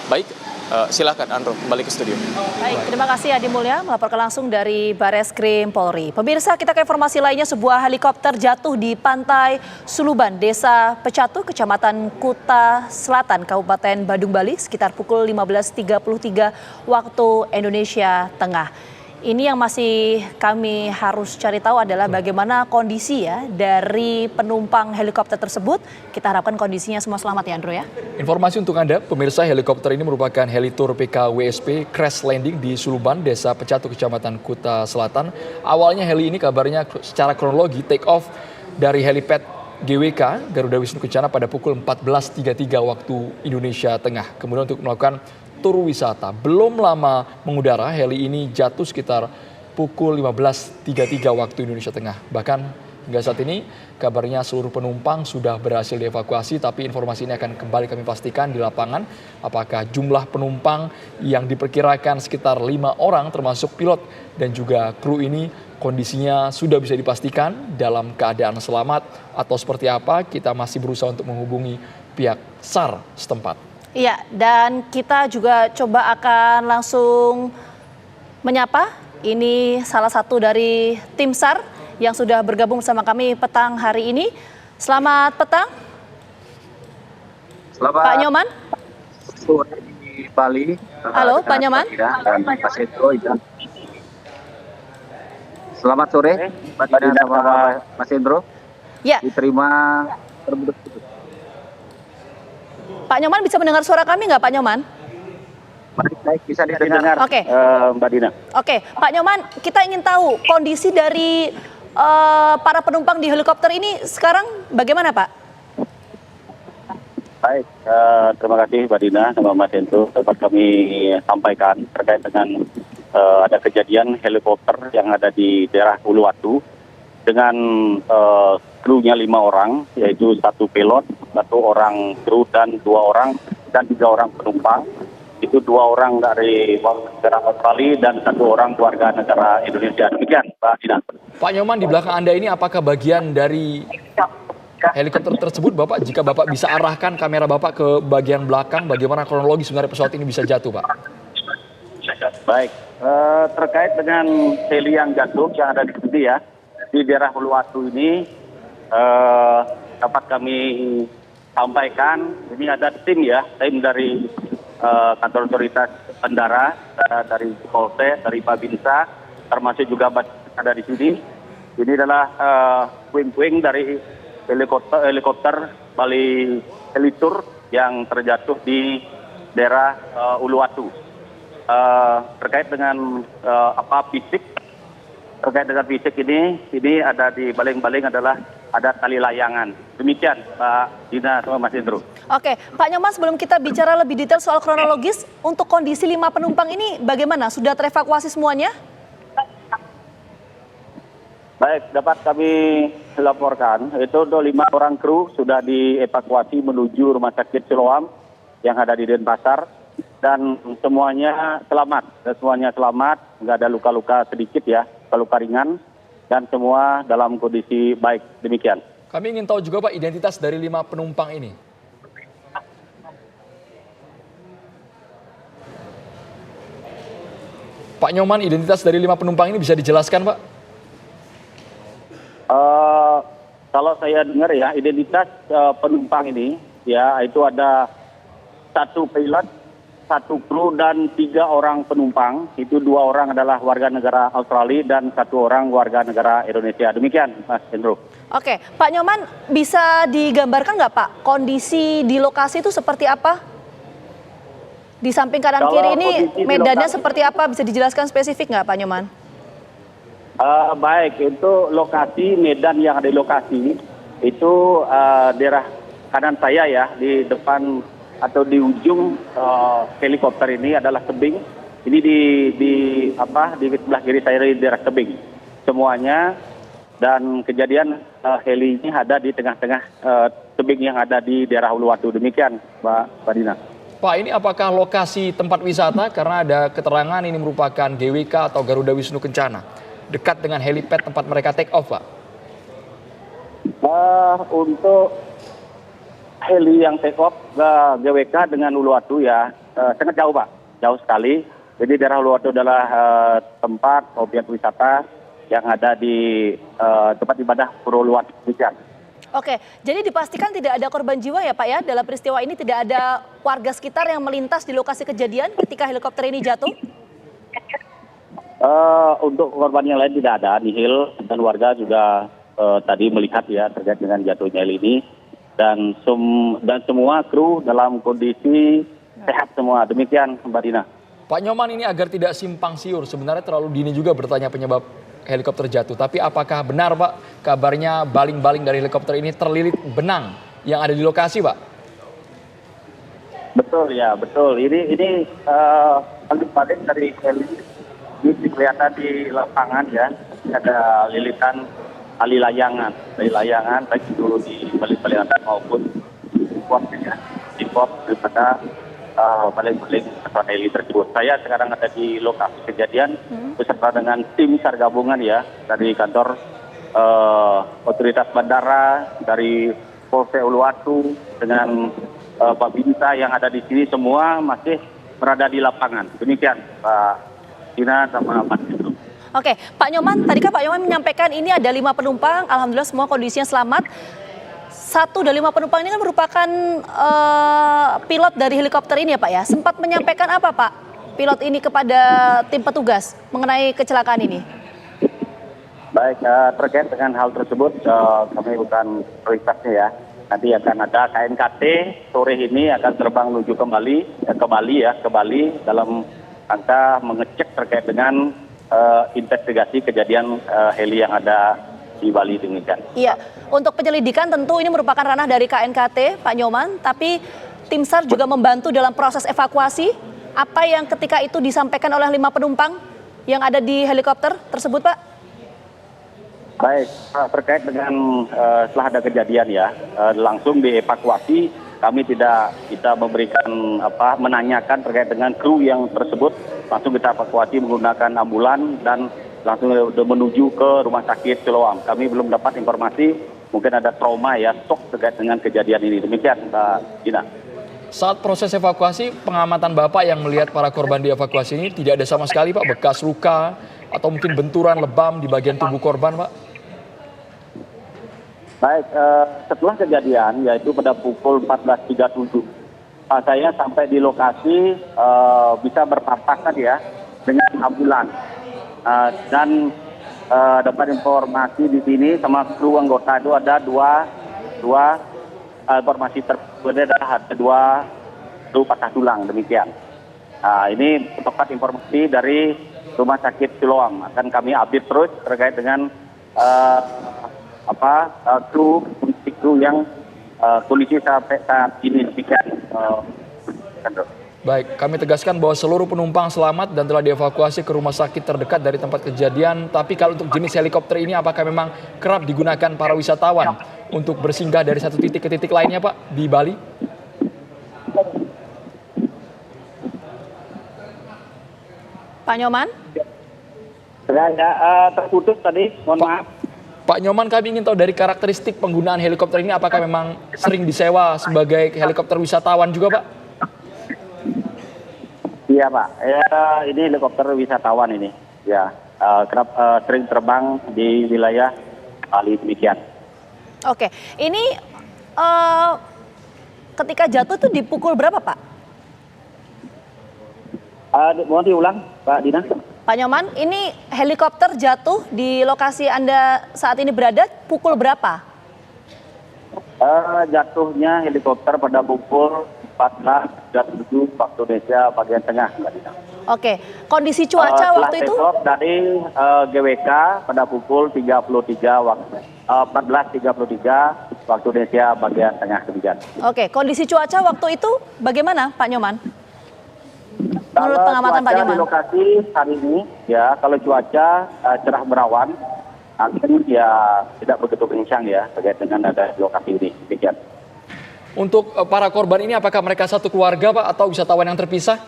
Baik, silakan Andro kembali ke studio. Baik, terima kasih Adi Mulya melaporkan langsung dari Bareskrim Polri. Pemirsa, kita ke informasi lainnya. Sebuah helikopter jatuh di pantai Suluban, Desa Pecatu, Kecamatan Kuta Selatan, Kabupaten Badung, Bali, sekitar pukul 15.33 waktu Indonesia Tengah. Ini yang masih kami harus cari tahu adalah bagaimana kondisi ya dari penumpang helikopter tersebut. Kita harapkan kondisinya semua selamat ya Andro ya. Informasi untuk Anda, pemirsa, helikopter ini merupakan helitur PKWSP crash landing di Suluban, Desa Pecatu, Kecamatan Kuta Selatan. Awalnya heli ini kabarnya secara kronologi take off dari helipad GWK Garuda Wisnu Kencana pada pukul 14.33 waktu Indonesia Tengah. Kemudian untuk melakukan tur wisata. Belum lama mengudara, heli ini jatuh sekitar pukul 15.33 waktu Indonesia Tengah. Bahkan hingga saat ini kabarnya seluruh penumpang sudah berhasil dievakuasi, tapi informasi ini akan kembali kami pastikan di lapangan. Apakah jumlah penumpang yang diperkirakan sekitar 5 orang termasuk pilot dan juga kru ini kondisinya sudah bisa dipastikan dalam keadaan selamat atau seperti apa, kita masih berusaha untuk menghubungi pihak SAR setempat. Iya, dan kita juga coba akan langsung menyapa. Ini salah satu dari tim SAR yang sudah bergabung bersama kami petang hari ini. Selamat petang. Selamat Pak Nyoman. sore di Bali. Halo Pak Nyoman. Dan Mas Hendro. Selamat sore, Mbak Dina sama Mas Hendro. Ya, Diterima terbentuk. Pak Nyoman bisa mendengar suara kami nggak Pak Nyoman? Baik, bisa didengar. Oke. Mbak Dina. Oke, Pak Nyoman, kita ingin tahu kondisi dari para penumpang di helikopter ini sekarang bagaimana Pak? Baik, terima kasih Mbak Dina sama Mas Hendro dapat kami sampaikan terkait dengan ada kejadian helikopter yang ada di daerah Uluwatu dengan krunya 5 orang, yaitu 1 pilot, 1 orang kru dan 2 orang dan 3 orang penumpang. Itu 2 orang dari negara Australia dan 1 orang warga negara Indonesia. Demikian Pak Dina. Pak Nyoman, di belakang Anda ini apakah bagian dari helikopter tersebut Bapak? Jika Bapak bisa arahkan kamera Bapak ke bagian belakang, bagaimana kronologi sebenarnya pesawat ini bisa jatuh Pak? Baik, terkait dengan heli yang jatuh yang ada di sini ya, di daerah Uluwatu ini dapat kami sampaikan, ini ada tim ya, tim dari kantor otoritas bandara, dari Polsek, dari Babinsa, termasuk juga ada di sini. Ini adalah puing-puing dari helikopter Bali Helitur yang terjatuh di daerah Uluwatu. Terkait dengan fisik, terkait dengan fisik ini ada di baling-baling adalah ada tali layangan. Demikian Pak Dina sama Mas Hendro. Oke, Pak Nyoman, sebelum kita bicara lebih detail soal kronologis, untuk kondisi 5 penumpang ini bagaimana? Sudah terevakuasi semuanya? Baik, dapat kami laporkan, itu 5 orang kru sudah dievakuasi menuju Rumah Sakit Siloam yang ada di Denpasar. Dan semuanya selamat, nggak ada luka-luka sedikit ya, luka ringan, dan semua dalam kondisi baik. Demikian. Kami ingin tahu juga Pak identitas dari 5 penumpang ini. Pak Nyoman, identitas dari 5 penumpang ini bisa dijelaskan Pak? Kalau saya dengar ya, identitas penumpang ini ya itu ada 1 pilot, 1 kru dan 3 orang penumpang. Itu 2 orang adalah warga negara Australia dan 1 orang warga negara Indonesia. Demikian Mas Hendro. Oke, Pak Nyoman, bisa digambarkan nggak Pak kondisi di lokasi itu seperti apa? Di samping kanan kiri ini medannya seperti apa? Bisa dijelaskan spesifik nggak Pak Nyoman? Baik, itu lokasi medan yang ada di lokasi itu daerah kanan saya ya, di depan atau di ujung helikopter ini adalah tebing. Ini di sebelah kiri saya di daerah tebing semuanya, dan kejadian heli ini ada di tengah-tengah tebing yang ada di daerah Uluwatu. Demikian Mbak Dina. Pak, ini apakah lokasi tempat wisata? Karena ada keterangan ini merupakan GWK atau Garuda Wisnu Kencana, dekat dengan helipad tempat mereka take off Pak. Untuk heli yang take off ke GWK dengan Uluwatu ya sangat jauh Pak, jauh sekali. Jadi daerah Uluwatu adalah tempat objek wisata yang ada di tempat ibadah Pura Uluwatu. Oke, jadi dipastikan tidak ada korban jiwa ya Pak ya dalam peristiwa ini, tidak ada warga sekitar yang melintas di lokasi kejadian ketika helikopter ini jatuh? Untuk korban yang lain tidak ada, nihil, dan warga juga tadi melihat ya terkait dengan jatuhnya heli ini, dan semua kru dalam kondisi sehat semua. Demikian Mbak Dina. Pak Nyoman, ini agar tidak simpang siur, sebenarnya terlalu dini juga bertanya penyebab helikopter jatuh. Tapi apakah benar Pak kabarnya baling-baling dari helikopter ini terlilit benang yang ada di lokasi Pak? Betul ya, betul. Ini baling-baling dari heli ini kelihatan di lapangan ya. Ada lilitan tali layangan baik itu di baling-baling atas maupun di pop daripada baling-baling pesawat heli tersebut. Saya sekarang ada di lokasi kejadian beserta dengan tim SAR gabungan ya dari kantor otoritas bandara, dari Polsek Uluwatu dengan Babinsa yang ada di sini, semua masih berada di lapangan. Demikian Pak Dina sama Pak Dino. Oke, Pak Nyoman, tadi kan Pak Nyoman menyampaikan ini ada 5 penumpang, alhamdulillah semua kondisinya selamat. 1 dari 5 penumpang ini kan merupakan pilot dari helikopter ini ya Pak ya. Sempat menyampaikan apa Pak pilot ini kepada tim petugas mengenai kecelakaan ini? Baik, terkait dengan hal tersebut kami bukan prioritasnya ya. Nanti akan ada KNKT sore ini akan terbang menuju ke Bali dalam rangka mengecek terkait dengan investigasi kejadian heli yang ada di Bali demikian. Iya, untuk penyelidikan tentu ini merupakan ranah dari KNKT, Pak Nyoman, tapi tim SAR juga membantu dalam proses evakuasi. Apa yang ketika itu disampaikan oleh 5 penumpang yang ada di helikopter tersebut, Pak? Baik, terkait dengan setelah ada kejadian ya, langsung dievakuasi. Kami tidak kita memberikan menanyakan terkait dengan kru yang tersebut, langsung kita evakuasi menggunakan ambulan dan langsung menuju ke rumah sakit Siloam. Kami belum dapat informasi, mungkin ada trauma ya, shock terkait dengan kejadian ini. Demikian Mbak Dina. Saat proses evakuasi, pengamatan Bapak yang melihat para korban dievakuasi ini tidak ada sama sekali Pak bekas luka atau mungkin benturan lebam di bagian tubuh korban Pak? Baik, setelah kejadian yaitu pada pukul 14.37, saya sampai di lokasi bisa berpapasan ya dengan ambulan. Dan dapat informasi di sini sama kru anggota itu ada dua informasi tersebut ada 2 kru patah tulang demikian. Ini tepat informasi dari Rumah Sakit Siloam, akan kami update terus terkait dengan kru yang kondisi sampai saat ini demikian. Baik, kami tegaskan bahwa seluruh penumpang selamat dan telah dievakuasi ke rumah sakit terdekat dari tempat kejadian. Tapi kalau untuk jenis helikopter ini apakah memang kerap digunakan para wisatawan untuk bersinggah dari satu titik ke titik lainnya Pak di Bali? Pak Nyoman? Terputus tadi, mohon maaf. Pak Nyoman, kami ingin tahu dari karakteristik penggunaan helikopter ini apakah memang sering disewa sebagai helikopter wisatawan juga Pak? Iya Pak, ini helikopter wisatawan ini, ya kerap sering terbang di wilayah Bali demikian. Oke, ini ketika jatuh itu dipukul berapa Pak? Mohon diulang Pak Dina. Pak Nyoman, ini helikopter jatuh di lokasi Anda saat ini berada pukul berapa? Jatuhnya helikopter pada pukul 14.37 waktu Indonesia bagian tengah, Mbak Dina. Oke, kondisi cuaca waktu itu? Dari GWK pada pukul 14.33 waktu Indonesia bagian tengah demikian. Oke, kondisi cuaca waktu itu bagaimana, Pak Nyoman? Menurut pengamatan Pak Nyoman. Di lokasi hari ini, ya kalau cuaca cerah berawan, angin ya tidak begitu kencang ya terkait dengan ada di lokasi ini. Demikian. Untuk para korban ini apakah mereka satu keluarga Pak atau wisatawan yang terpisah?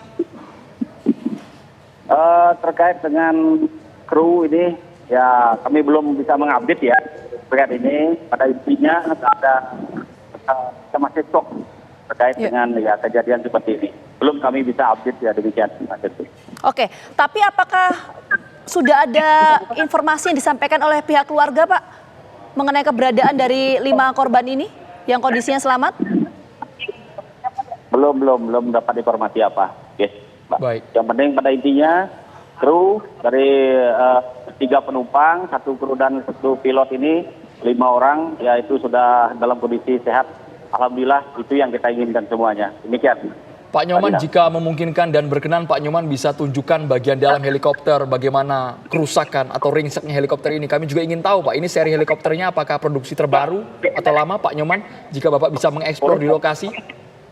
Terkait dengan kru ini ya kami belum bisa mengupdate ya terkait ini. Pada intinya ada kita masih shock terkait dengan ya kejadian seperti ini. Belum kami bisa update ya demikian, Mas Teguh. Oke, tapi apakah sudah ada informasi yang disampaikan oleh pihak keluarga, Pak, mengenai keberadaan dari 5 korban ini yang kondisinya selamat? Belum dapat informasi apa. Oke, Mbak. Baik. Yang penting pada intinya kru dari 3 penumpang, 1 kru dan 1 pilot ini 5 orang yaitu sudah dalam kondisi sehat. Alhamdulillah itu yang kita inginkan semuanya. Demikian. Pak Nyoman, jika memungkinkan dan berkenan, Pak Nyoman bisa tunjukkan bagian dalam helikopter, bagaimana kerusakan atau ringseknya helikopter ini. Kami juga ingin tahu, Pak, ini seri helikopternya apakah produksi terbaru atau lama, Pak Nyoman? Jika Bapak bisa mengeksplor di lokasi,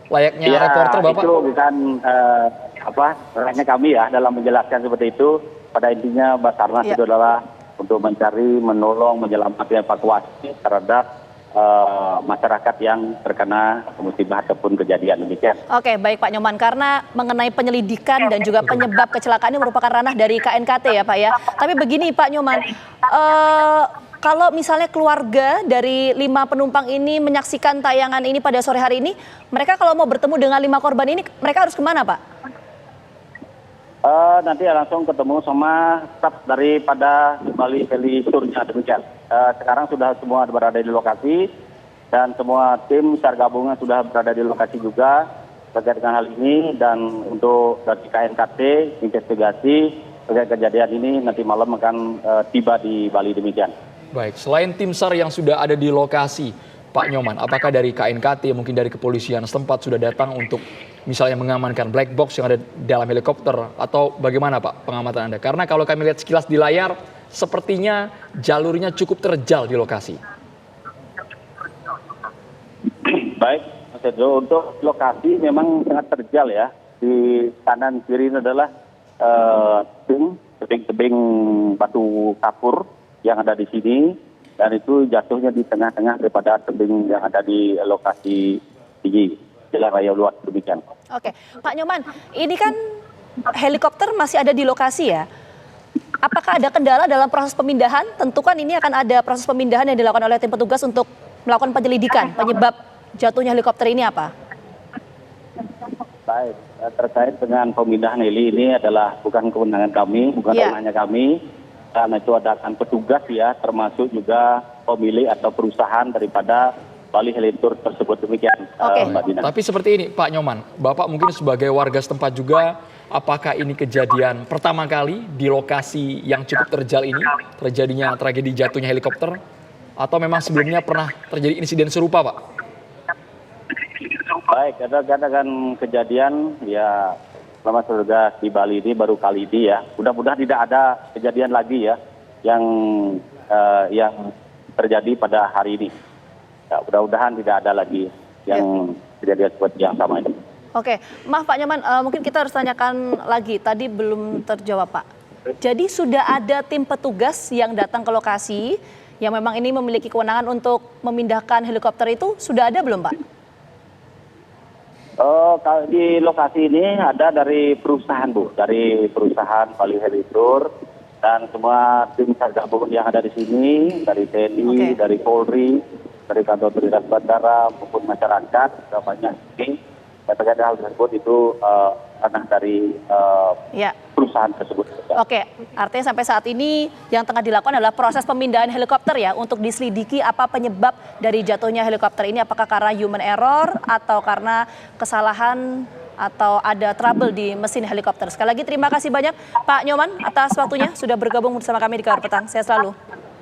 layaknya reporter, Bapak. Itu bukan ranahnya kami ya dalam menjelaskan seperti itu. Pada intinya Basarnas itu adalah untuk mencari, menolong, menyelamatkan evakuasi terhadap masyarakat yang terkena musibah ataupun kejadian demikian. Oke, baik Pak Nyoman, karena mengenai penyelidikan dan juga penyebab kecelakaan ini merupakan ranah dari KNKT ya Pak ya. Tapi begini Pak Nyoman, kalau misalnya keluarga dari 5 penumpang ini menyaksikan tayangan ini pada sore hari ini, mereka kalau mau bertemu dengan 5 korban ini, mereka harus kemana Pak? Nanti langsung ketemu sama staf daripada Bali Heli Tournya demikian. Sekarang sudah semua berada di lokasi dan semua tim SAR gabungan sudah berada di lokasi juga terkait dengan hal ini, dan untuk dari KNKT investigasi terkait kejadian ini nanti malam akan tiba di Bali demikian. Baik, selain tim SAR yang sudah ada di lokasi, Pak Nyoman, apakah dari KNKT, mungkin dari kepolisian setempat sudah datang untuk misalnya mengamankan black box yang ada dalam helikopter, atau bagaimana Pak pengamatan Anda? Karena kalau kami lihat sekilas di layar, sepertinya jalurnya cukup terjal di lokasi. Baik, Mas Edo, untuk lokasi memang sangat terjal ya. Di kanan kiri ini adalah tebing-tebing batu kapur yang ada di sini, dan itu jatuhnya di tengah-tengah daripada tebing yang ada di lokasi tinggi Jalan Raya Luas demikian. Oke, Pak Nyoman, ini kan helikopter masih ada di lokasi ya. Apakah ada kendala dalam proses pemindahan? Tentu kan ini akan ada proses pemindahan yang dilakukan oleh tim petugas untuk melakukan penyelidikan penyebab jatuhnya helikopter ini apa? Baik, terkait dengan pemindahan heli ini adalah bukan kewenangan kami, bukan ranahnya kami. Karena itu ada petugas ya, termasuk juga pemilik atau perusahaan daripada Bali Heli Tour tersebut demikian. Mbak Dina. Tapi seperti ini Pak Nyoman, Bapak mungkin sebagai warga setempat juga, apakah ini kejadian pertama kali di lokasi yang cukup terjal ini, terjadinya tragedi jatuhnya helikopter, atau memang sebelumnya pernah terjadi insiden serupa Pak? Baik, kadang-kadang kejadian ya selama sudah di Bali ini baru kali ini ya. Mudah-mudahan tidak ada kejadian lagi ya yang terjadi pada hari ini. Ya, mudah-mudahan tidak ada lagi yang kejadian seperti yang sama ini. Oke, maaf Pak Nyoman, mungkin kita harus tanyakan lagi. Tadi belum terjawab Pak. Jadi sudah ada tim petugas yang datang ke lokasi yang memang ini memiliki kewenangan untuk memindahkan helikopter itu, sudah ada belum Pak? Di lokasi ini ada dari perusahaan Bu, dari perusahaan Bali Heli Tour, dan semua tim SAR gabungan yang ada di sini, dari TNI, dari Polri, dari kantor otoritas bandara maupun masyarakat, sudah banyak ini. Terkait hal tersebut itu ranah dari perusahaan tersebut. Oke, artinya sampai saat ini yang tengah dilakukan adalah proses pemindahan helikopter ya, untuk diselidiki apa penyebab dari jatuhnya helikopter ini, apakah karena human error atau karena kesalahan atau ada trouble di mesin helikopter. Sekali lagi terima kasih banyak Pak Nyoman atas waktunya sudah bergabung bersama kami di Kabar Petang. Sehat selalu.